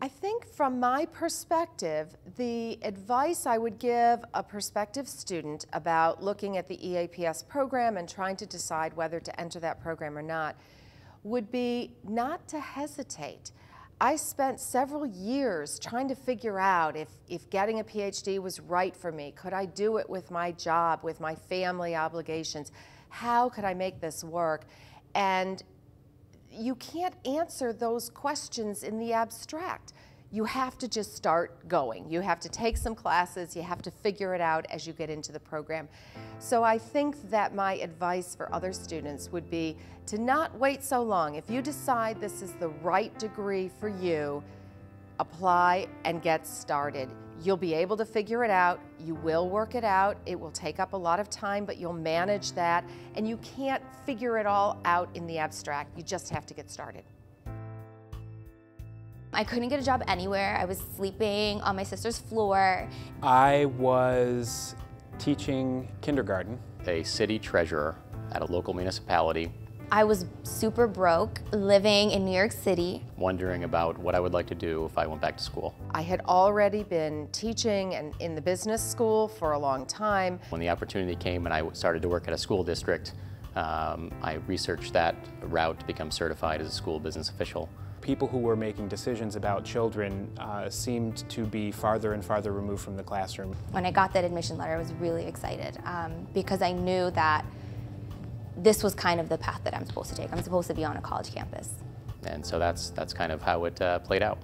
I think from my perspective, the advice I would give a prospective student about looking at the EAPS program and trying to decide whether to enter that program or not would be not to hesitate. I spent several years trying to figure out if getting a PhD was right for me. Could I do it with my job, with my family obligations? How could I make this work? And you can't answer those questions in the abstract. You have to just start going. You have to take some classes, you have to figure it out as you get into the program. So I think that my advice for other students would be to not wait so long. If you decide this is the right degree for you, apply and get started. You'll be able to figure it out, you will work it out, it will take up a lot of time, but you'll manage that, and you can't figure it all out in the abstract, you just have to get started. I couldn't get a job anywhere. I was sleeping on my sister's floor. I was teaching kindergarten. A city treasurer at a local municipality. I was super broke, living in New York City. Wondering about what I would like to do if I went back to school. I had already been teaching and in the business school for a long time. When the opportunity came and I started to work at a school district, I researched that route to become certified as a school business official. People who were making decisions about children seemed to be farther and farther removed from the classroom. When I got that admission letter, I was really excited because I knew that this was kind of the path that I'm supposed to take. I'm supposed to be on a college campus. And so that's kind of how it played out.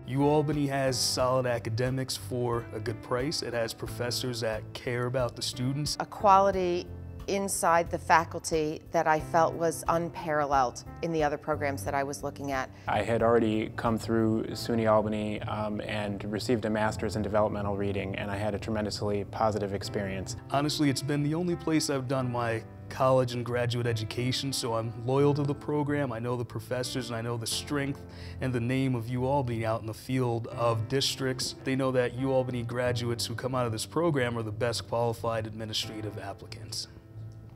UAlbany has solid academics for a good price. It has professors that care about the students. A quality inside the faculty that I felt was unparalleled in the other programs that I was looking at. I had already come through SUNY Albany and received a master's in developmental reading, and I had a tremendously positive experience. Honestly, it's been the only place I've done my college and graduate education, so I'm loyal to the program. I know the professors and I know the strength and the name of UAlbany out in the field of districts. They know that UAlbany graduates who come out of this program are the best qualified administrative applicants.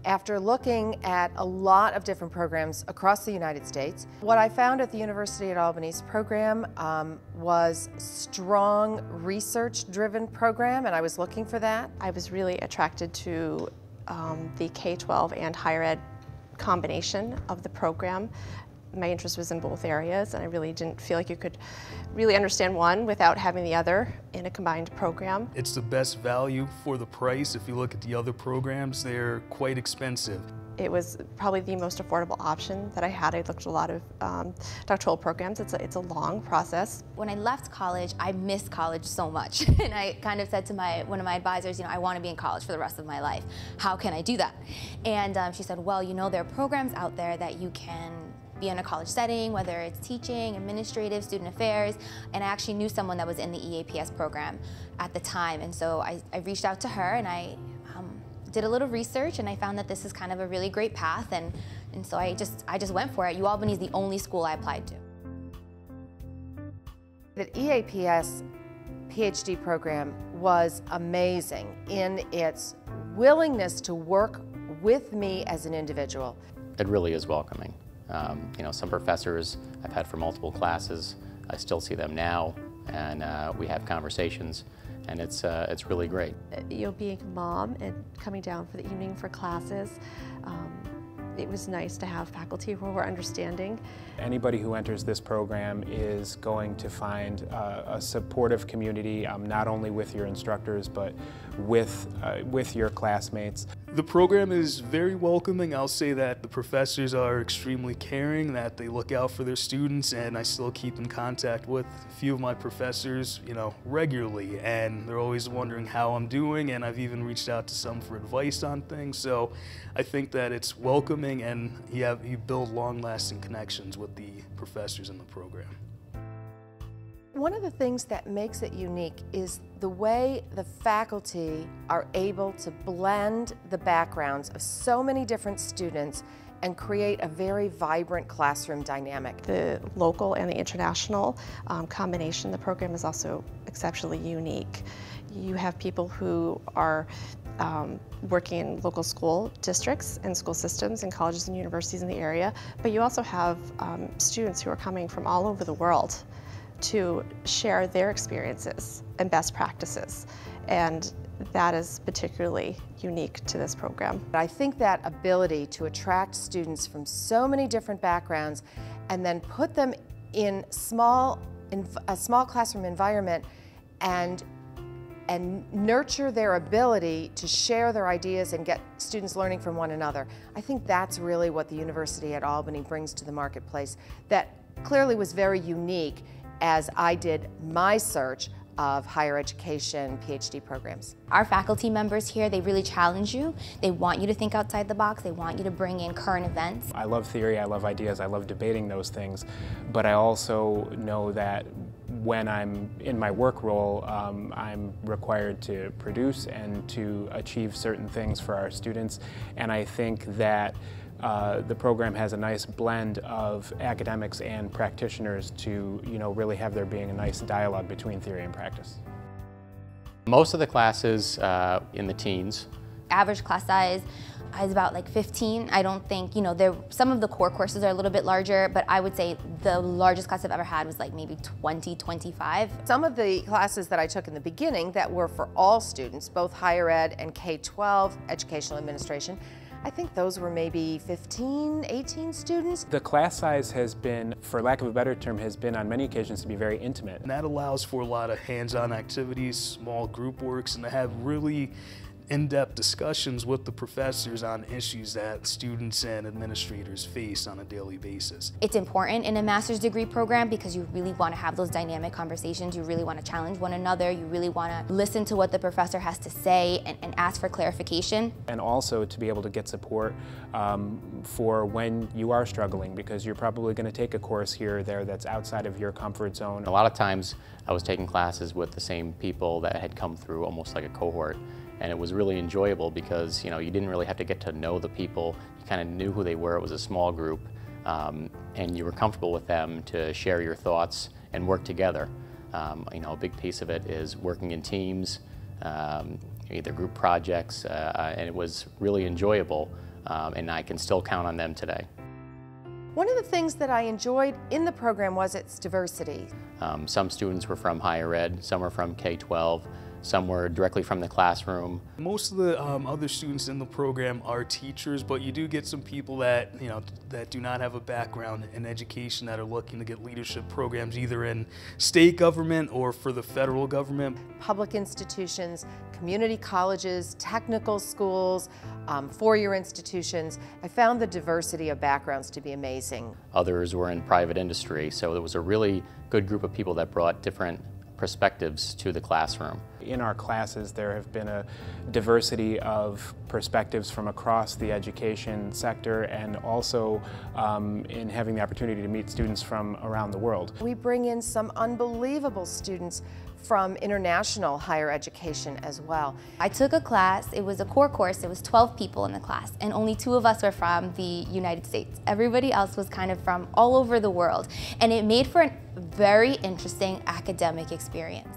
After looking at a lot of different programs across the United States, what I found at the University at Albany's program was strong research-driven program, and I was looking for that. I was really attracted to the K-12 and higher ed combination of the program. My interest was in both areas, and I really didn't feel like you could really understand one without having the other in a combined program. It's the best value for the price. If you look at the other programs, they're quite expensive. It was probably the most affordable option that I had. I looked at a lot of doctoral programs. It's a long process. When I left college, I missed college so much. And I kind of said to one of my advisors, I want to be in college for the rest of my life. How can I do that? And she said, well, there are programs out there that you can be in a college setting, whether it's teaching, administrative, student affairs, and I actually knew someone that was in the EAPS program at the time, and so I reached out to her and I did a little research and I found that this is kind of a really great path, and so I just went for it. UAlbany is the only school I applied to. The EAPS PhD program was amazing in its willingness to work with me as an individual. It really is welcoming. Some professors I've had for multiple classes, I still see them now, and we have conversations, and it's really great. Being a mom and coming down for the evening for classes, it was nice to have faculty who were understanding. Anybody who enters this program is going to find a supportive community, not only with your instructors, but with your classmates. The program is very welcoming. I'll say that the professors are extremely caring, that they look out for their students, and I still keep in contact with a few of my professors, regularly, and they're always wondering how I'm doing, and I've even reached out to some for advice on things. So I think that it's welcoming, and you build long-lasting connections with the professors in the program. One of the things that makes it unique is the way the faculty are able to blend the backgrounds of so many different students and create a very vibrant classroom dynamic. The local and the international combination, the program is also exceptionally unique. You have people who are working in local school districts and school systems and colleges and universities in the area, but you also have students who are coming from all over the world to share their experiences and best practices, and that is particularly unique to this program. I think that ability to attract students from so many different backgrounds and then put them in a small classroom environment and nurture their ability to share their ideas and get students learning from one another. I think that's really what the University at Albany brings to the marketplace that clearly was very unique as I did my search of higher education PhD programs. Our faculty members here, they really challenge you. They want you to think outside the box. They want you to bring in current events. I love theory, I love ideas, I love debating those things, but I also know that when I'm in my work role, I'm required to produce and to achieve certain things for our students, and I think that the program has a nice blend of academics and practitioners to, really have there being a nice dialogue between theory and practice. Most of the classes in the teens. Average class size is about like 15. I don't think, some of the core courses are a little bit larger, but I would say the largest class I've ever had was like maybe 20, 25. Some of the classes that I took in the beginning that were for all students, both higher ed and K-12 educational administration, I think those were maybe 15, 18 students. The class size has been, for lack of a better term, has been on many occasions to be very intimate. And that allows for a lot of hands-on activities, small group works, and to have really in-depth discussions with the professors on issues that students and administrators face on a daily basis. It's important in a master's degree program because you really want to have those dynamic conversations. You really want to challenge one another. You really want to listen to what the professor has to say and ask for clarification. And also to be able to get support for when you are struggling, because you're probably going to take a course here or there that's outside of your comfort zone. A lot of times I was taking classes with the same people that had come through almost like a cohort. And it was really enjoyable because you didn't really have to get to know the people. You kind of knew who they were. It was a small group, and you were comfortable with them to share your thoughts and work together. A big piece of it is working in teams, either group projects, and it was really enjoyable, and I can still count on them today. One of the things that I enjoyed in the program was its diversity. Some students were from higher ed, some were from K-12, some were directly from the classroom. Most of the other students in the program are teachers, but you do get some people that that do not have a background in education that are looking to get leadership programs either in state government or for the federal government. Public institutions, community colleges, technical schools, four-year institutions. I found the diversity of backgrounds to be amazing. Others were in private industry, so there was a really good group of people that brought different perspectives to the classroom. In our classes, there have been a diversity of perspectives from across the education sector, and also in having the opportunity to meet students from around the world. We bring in some unbelievable students from international higher education as well. I took a class, it was a core course, there was 12 people in the class, and only 2 of us were from the United States. Everybody else was kind of from all over the world, and it made for a very interesting academic experience.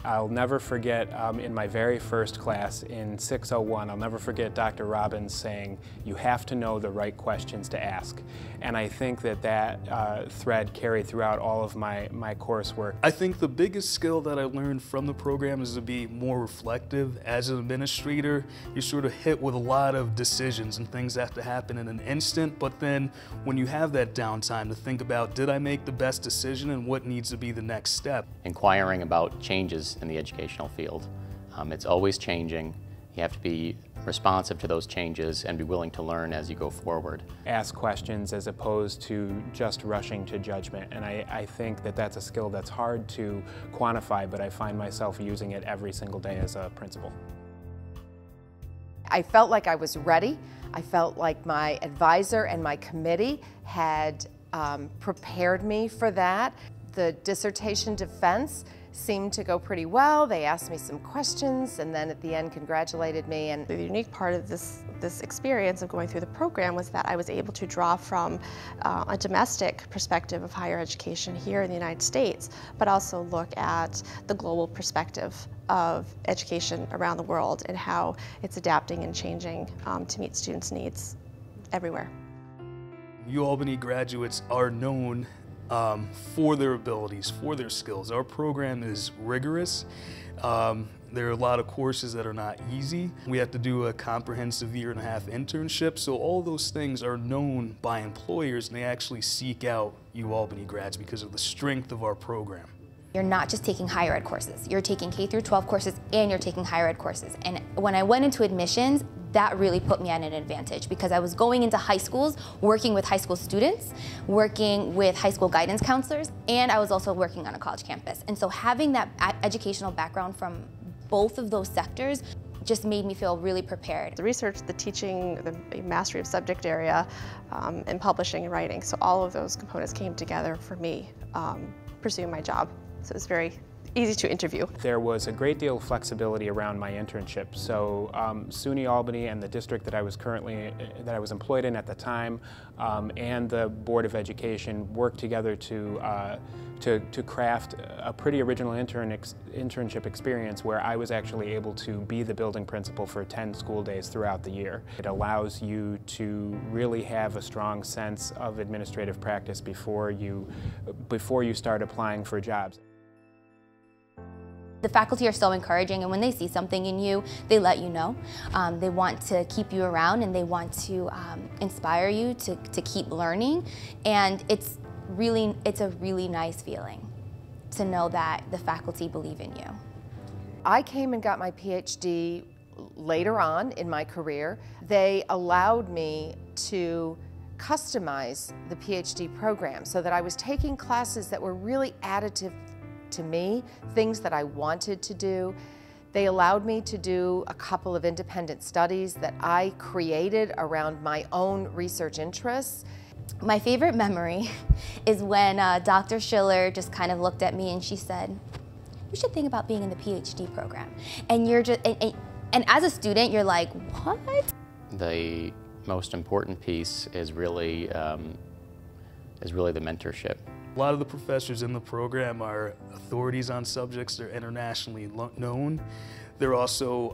I'll never forget in my very first class in 601, I'll never forget Dr. Robbins saying, you have to know the right questions to ask. And I think that thread carried throughout all of my coursework. I think the biggest skill that I learned from the program is to be more reflective. As an administrator, you're sort of hit with a lot of decisions and things that have to happen in an instant, but then when you have that downtime to think about, did I make the best decision and what needs to be the next step? Inquiring about changes in the educational field. It's always changing. You have to be responsive to those changes and be willing to learn as you go forward. Ask questions as opposed to just rushing to judgment, and I think that that's a skill that's hard to quantify, but I find myself using it every single day as a principal. I felt like I was ready. I felt like my advisor and my committee had prepared me for that. The dissertation defense seemed to go pretty well. They asked me some questions and then at the end congratulated me. And the unique part of this experience of going through the program was that I was able to draw from a domestic perspective of higher education here in the United States, but also look at the global perspective of education around the world and how it's adapting and changing to meet students' needs everywhere. UAlbany graduates are known for their abilities, for their skills. Our program is rigorous. There are a lot of courses that are not easy. We have to do a comprehensive 1.5-year internship, so all those things are known by employers and they actually seek out UAlbany grads because of the strength of our program. You're not just taking higher ed courses, you're taking K through 12 courses and you're taking higher ed courses. And when I went into admissions, that really put me at an advantage because I was going into high schools, working with high school students, working with high school guidance counselors, and I was also working on a college campus. And so having that educational background from both of those sectors just made me feel really prepared. The research, the teaching, the mastery of subject area, and publishing and writing, so all of those components came together for me pursuing my job. So it was very easy to interview. There was a great deal of flexibility around my internship. So SUNY Albany and the district that I was employed in at the time, and the Board of Education worked together to craft a pretty original internship experience where I was actually able to be the building principal for 10 school days throughout the year. It allows you to really have a strong sense of administrative practice before you start applying for jobs. The faculty are so encouraging, and when they see something in you, they let you know. They want to keep you around and they want to inspire you to keep learning, and it's a really nice feeling to know that the faculty believe in you. I came and got my PhD later on in my career. They allowed me to customize the PhD program so that I was taking classes that were really additive to me, things that I wanted to do. They allowed me to do a couple of independent studies that I created around my own research interests. My favorite memory is when Dr. Schiller just kind of looked at me and she said, "You should think about being in the PhD program." And you're just, and as a student, you're like, what? The most important piece is really the mentorship. A lot of the professors in the program are authorities on subjects. They're internationally known. They're also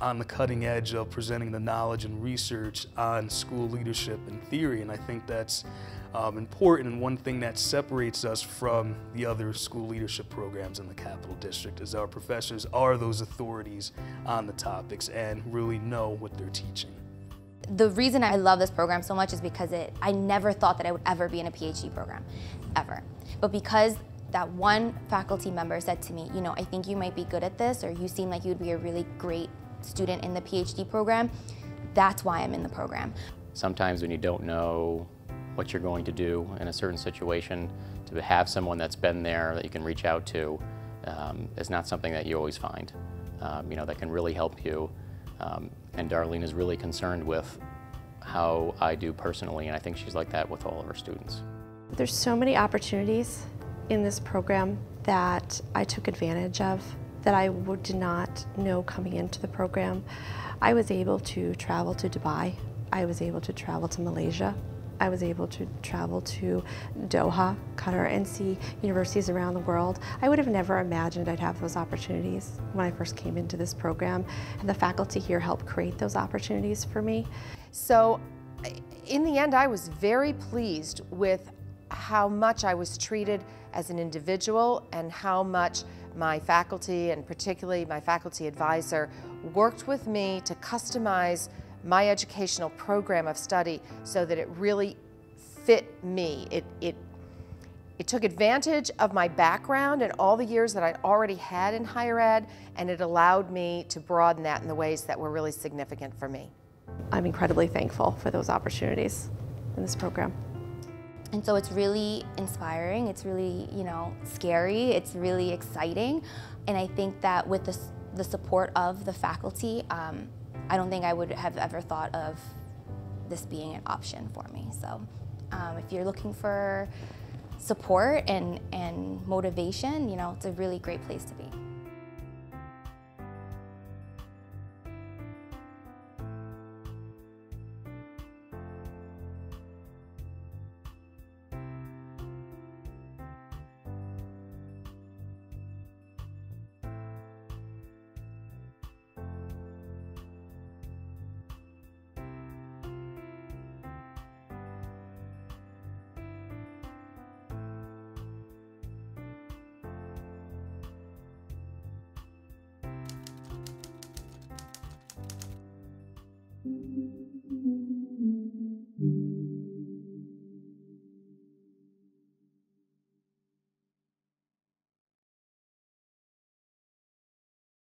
on the cutting edge of presenting the knowledge and research on school leadership and theory, and I think that's important. And one thing that separates us from the other school leadership programs in the Capital District is our professors are those authorities on the topics and really know what they're teaching. The reason I love this program so much is because I never thought that I would ever be in a PhD program, ever. But because that one faculty member said to me, you know, I think you might be good at this, or you seem like you'd be a really great student in the PhD program, that's why I'm in the program. Sometimes when you don't know what you're going to do in a certain situation, to have someone that's been there that you can reach out to is not something that you always find, you know, that can really help you. And Darlene is really concerned with how I do personally, and I think she's like that with all of her students. There's so many opportunities in this program that I took advantage of that I did not know coming into the program. I was able to travel to Dubai. I was able to travel to Malaysia. I was able to travel to Doha, Qatar, and see universities around the world. I would have never imagined I'd have those opportunities when I first came into this program, and the faculty here helped create those opportunities for me. So in the end, I was very pleased with how much I was treated as an individual and how much my faculty, and particularly my faculty advisor, worked with me to customize my educational program of study so that it really fit me. It took advantage of my background and all the years that I'd already had in higher ed, and it allowed me to broaden that in the ways that were really significant for me. I'm incredibly thankful for those opportunities in this program. And so it's really inspiring, it's really, you know, scary, it's really exciting. And I think that with the support of the faculty, I don't think I would have ever thought of this being an option for me. So if you're looking for support and motivation, you know, it's a really great place to be. Thank you.